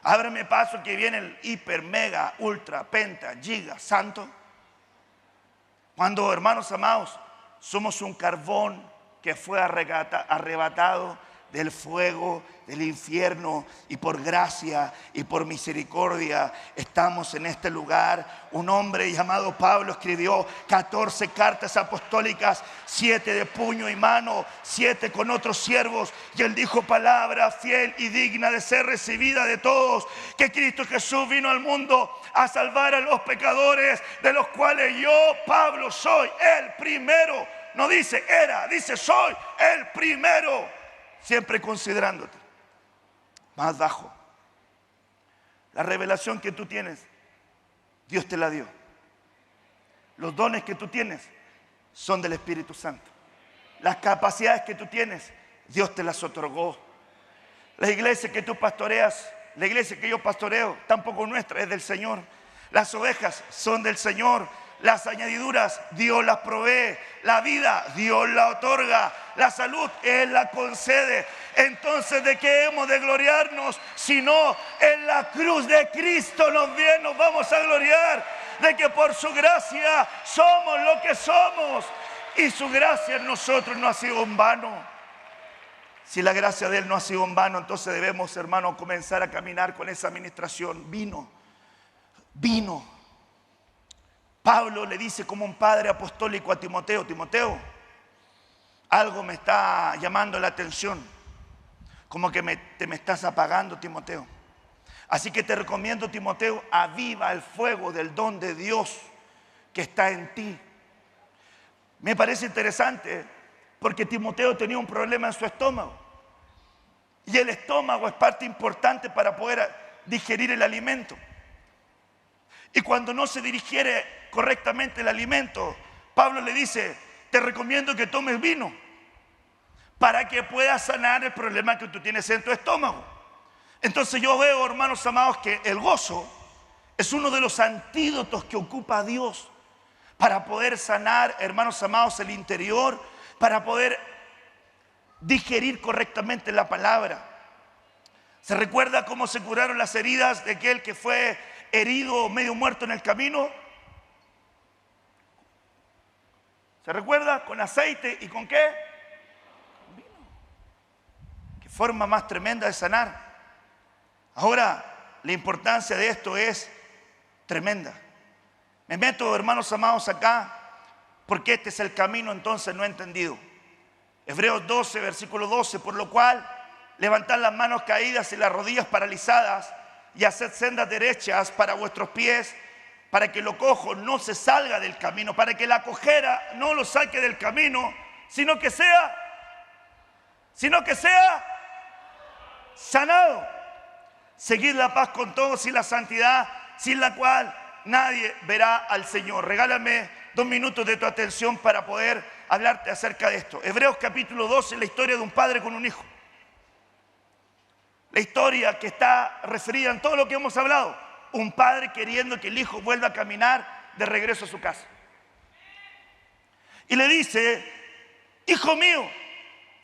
Ábreme paso que viene el hiper, mega, ultra, penta, giga, santo. Cuando, hermanos amados, somos un carbón que fue arrebatado del fuego del infierno, y por gracia y por misericordia estamos en este lugar. Un hombre llamado Pablo escribió 14 cartas apostólicas, 7 de puño y mano, 7 con otros siervos, y él dijo: palabra fiel y digna de ser recibida de todos, que Cristo Jesús vino al mundo a salvar a los pecadores, de los cuales yo, Pablo, soy el primero. No dice era, dice soy el primero, siempre considerándote más bajo. La revelación que tú tienes, Dios te la dio. Los dones que tú tienes son del Espíritu Santo. Las capacidades que tú tienes, Dios te las otorgó. La iglesia que tú pastoreas, la iglesia que yo pastoreo, tampoco nuestra, es del Señor. Las ovejas son del Señor. Las añadiduras Dios las provee. La vida Dios la otorga. La salud Él la concede. Entonces, ¿de qué hemos de gloriarnos? Sino en la cruz de Cristo nos vamos a gloriar. De que por su gracia somos lo que somos. Y su gracia en nosotros no ha sido en vano. Si la gracia de Él no ha sido en vano, entonces debemos, hermanos, comenzar a caminar con esa administración. Vino. Pablo le dice como un padre apostólico a Timoteo: Timoteo, algo me está llamando la atención. Como que te me estás apagando, Timoteo. Así que te recomiendo, Timoteo, aviva el fuego del don de Dios que está en ti. Me parece interesante porque Timoteo tenía un problema en su estómago. Y el estómago es parte importante para poder digerir el alimento. Y cuando no se digiere correctamente el alimento, Pablo le dice: te recomiendo que tomes vino para que puedas sanar el problema que tú tienes en tu estómago. Entonces yo veo, hermanos amados, que el gozo es uno de los antídotos que ocupa Dios para poder sanar, hermanos amados, el interior, para poder digerir correctamente la palabra. ¿Se recuerda cómo se curaron las heridas de aquel que fue herido o medio muerto en el camino? ¿Se recuerda? Con aceite y con qué? Con vino. Qué forma más tremenda de sanar. Ahora, la importancia de esto es tremenda. Me meto, hermanos amados, acá porque este es el camino entonces no entendido. Hebreos 12, versículo 12: por lo cual levantad las manos caídas y las rodillas paralizadas y haced sendas derechas para vuestros pies, para que lo cojo no se salga del camino, para que la cojera no lo saque del camino, sino que sea sanado. Seguid la paz con todos y la santidad, sin la cual nadie verá al Señor. Regálame 2 minutos de tu atención para poder hablarte acerca de esto. Hebreos capítulo 12, la historia de un padre con un hijo. La historia que está referida en todo lo que hemos hablado. Un padre queriendo que el hijo vuelva a caminar de regreso a su casa. Y le dice: hijo mío,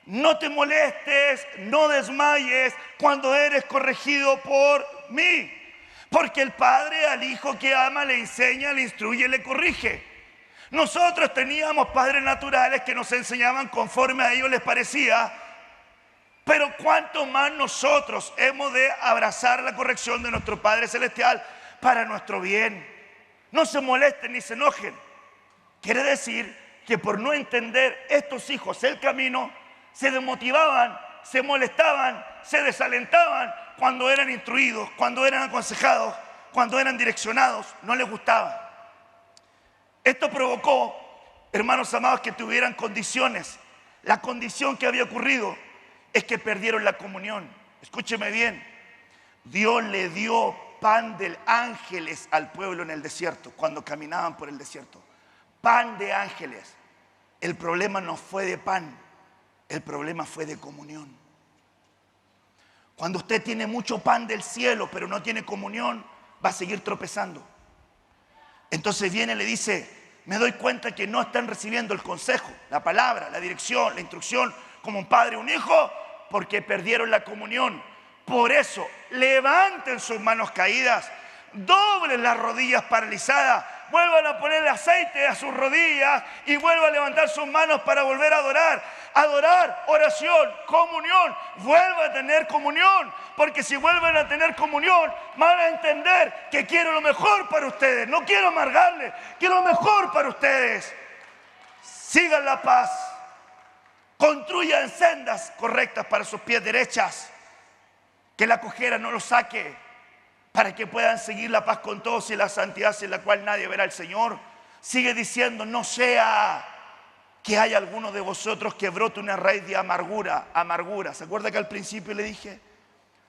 no te molestes, no desmayes cuando eres corregido por mí. Porque el padre al hijo que ama le enseña, le instruye, le corrige. Nosotros teníamos padres naturales que nos enseñaban conforme a ellos les parecía. Pero cuánto más nosotros hemos de abrazar la corrección de nuestro Padre Celestial para nuestro bien. No se molesten ni se enojen. Quiere decir que por no entender estos hijos el camino, se desmotivaban, se molestaban, se desalentaban cuando eran instruidos, cuando eran aconsejados, cuando eran direccionados. No les gustaba. Esto provocó, hermanos amados, que tuvieran condiciones. La condición que había ocurrido es que perdieron la comunión. Escúcheme bien. Dios le dio pan de ángeles al pueblo en el desierto, cuando caminaban por el desierto. Pan de ángeles. El problema no fue de pan, el problema fue de comunión. Cuando usted tiene mucho pan del cielo, pero no tiene comunión, va a seguir tropezando. Entonces viene y le dice: me doy cuenta que no están recibiendo el consejo, la palabra, la dirección, la instrucción, como un padre o un hijo, porque perdieron la comunión. Por eso, levanten sus manos caídas, doblen las rodillas paralizadas, vuelvan a poner aceite a sus rodillas y vuelvan a levantar sus manos para volver a adorar. Adorar, oración, comunión. Vuelvan a tener comunión, porque si vuelven a tener comunión, van a entender que quiero lo mejor para ustedes. No quiero amargarles, quiero lo mejor para ustedes. Sigan la paz. Construyan sendas correctas para sus pies derechas. Que la cojera no los saque, para que puedan seguir la paz con todos y la santidad sin la cual nadie verá al Señor. Sigue diciendo: no sea que haya alguno de vosotros que brote una raíz de amargura. ¿Se acuerda que al principio le dije?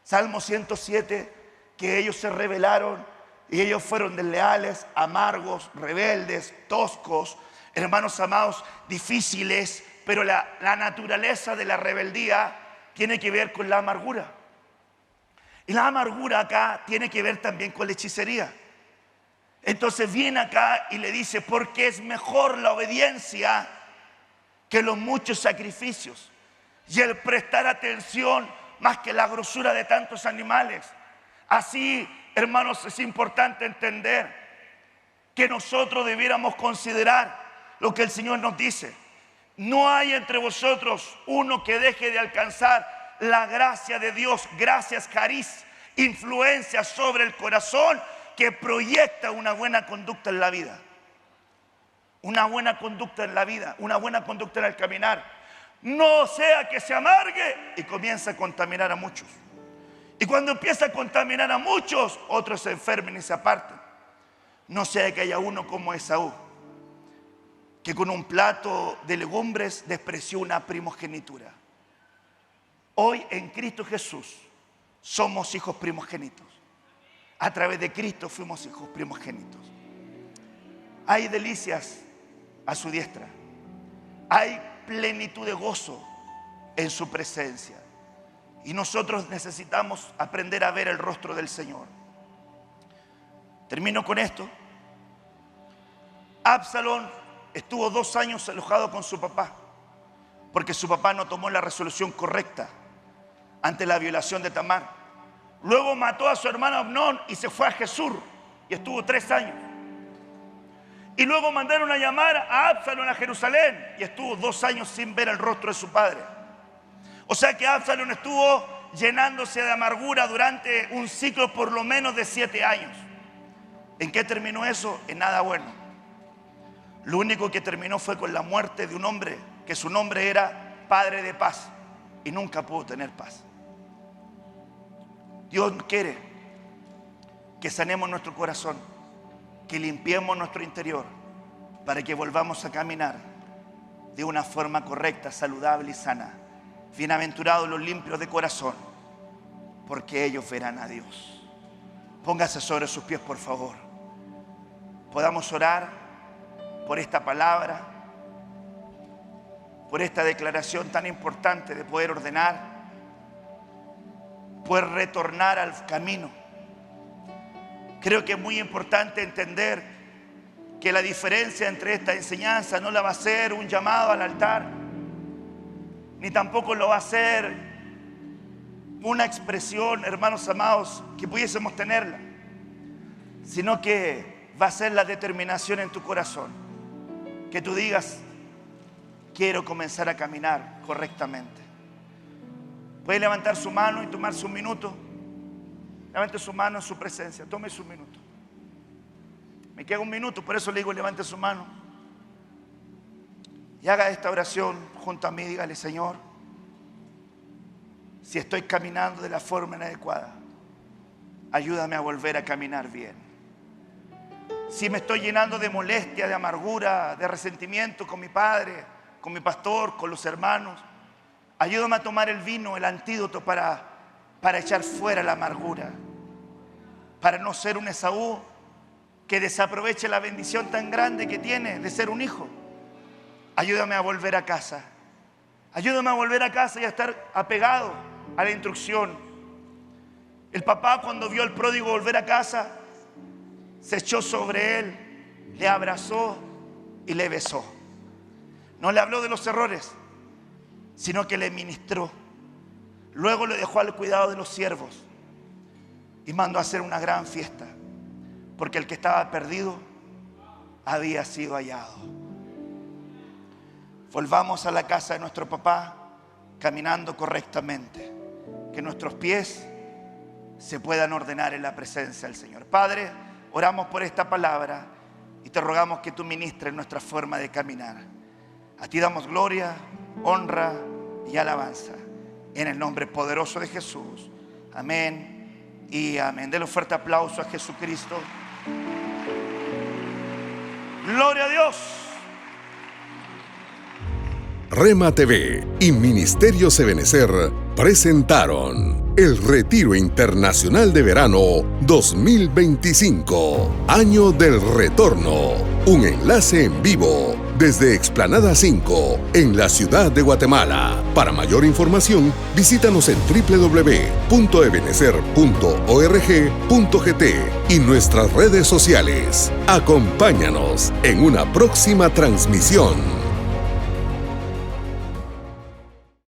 Salmo 107, que ellos se rebelaron y ellos fueron desleales, amargos, rebeldes, toscos, hermanos amados, difíciles. Pero la naturaleza de la rebeldía tiene que ver con la amargura. Y la amargura acá tiene que ver también con la hechicería. Entonces viene acá y le dice, porque es mejor la obediencia que los muchos sacrificios, y el prestar atención más que la grosura de tantos animales. Así, hermanos, es importante entender que nosotros debiéramos considerar lo que el Señor nos dice. No hay entre vosotros uno que deje de alcanzar la gracia de Dios, gracias, cariz, influencia sobre el corazón que proyecta una buena conducta en la vida. Una buena conducta en la vida, una buena conducta en el caminar. No sea que se amargue y comienza a contaminar a muchos. Y cuando empieza a contaminar a muchos, otros se enfermen y se apartan. No sea que haya uno como Esaú, que con un plato de legumbres despreció una primogenitura. Hoy en Cristo Jesús somos hijos primogénitos. A través de Cristo fuimos hijos primogénitos. Hay delicias a su diestra. Hay plenitud de gozo en su presencia. Y nosotros necesitamos aprender a ver el rostro del Señor. Termino con esto. Absalón estuvo 2 años alojado con su papá, porque su papá no tomó la resolución correcta ante la violación de Tamar. Luego mató a su hermano Amnón y se fue a Jesur y estuvo 3 años. Y luego mandaron a llamar a Absalón a Jerusalén y estuvo 2 años sin ver el rostro de su padre. O sea que Absalón estuvo llenándose de amargura durante un ciclo por lo menos de 7 años. ¿En qué terminó eso? En nada bueno. Lo único que terminó fue con la muerte de un hombre que su nombre era Padre de Paz y nunca pudo tener paz. Dios quiere que sanemos nuestro corazón, que limpiemos nuestro interior para que volvamos a caminar de una forma correcta, saludable y sana. Bienaventurados los limpios de corazón, porque ellos verán a Dios. Póngase sobre sus pies, por favor. Podamos orar por esta palabra, por esta declaración tan importante de poder ordenar, poder retornar al camino. Creo que es muy importante entender que la diferencia entre esta enseñanza no la va a ser un llamado al altar, ni tampoco lo va a ser una expresión, hermanos amados, que pudiésemos tenerla, sino que va a ser la determinación en tu corazón, que tú digas, quiero comenzar a caminar correctamente. Puede levantar su mano y tomarse un minuto. Levante su mano en su presencia, tome su minuto. Me queda un minuto, por eso le digo, levante su mano y haga esta oración junto a mí. Dígale, Señor, si estoy caminando de la forma inadecuada, ayúdame a volver a caminar bien. Si me estoy llenando de molestia, de amargura, de resentimiento con mi padre, con mi pastor, con los hermanos, ayúdame a tomar el vino, el antídoto para echar fuera la amargura, para no ser un Esaú que desaproveche la bendición tan grande que tiene de ser un hijo. Ayúdame a volver a casa. Ayúdame a volver a casa y a estar apegado a la instrucción. El papá, cuando vio al pródigo volver a casa, se echó sobre él, le abrazó y le besó. No le habló de los errores, sino que le ministró. Luego le dejó al cuidado de los siervos y mandó a hacer una gran fiesta, porque el que estaba perdido había sido hallado. Volvamos a la casa de nuestro papá caminando correctamente, que nuestros pies se puedan ordenar en la presencia del Señor. Padre, oramos por esta palabra y te rogamos que tú ministres nuestra forma de caminar. A ti damos gloria, honra y alabanza, en el nombre poderoso de Jesús. Amén y amén. Denle un fuerte aplauso a Jesucristo. Gloria a Dios. Rema TV y Ministerios Ebenecer presentaron el Retiro Internacional de Verano 2025, Año del Retorno, un enlace en vivo desde Explanada 5, en la ciudad de Guatemala. Para mayor información, visítanos en www.ebenecer.org.gt y nuestras redes sociales. Acompáñanos en una próxima transmisión.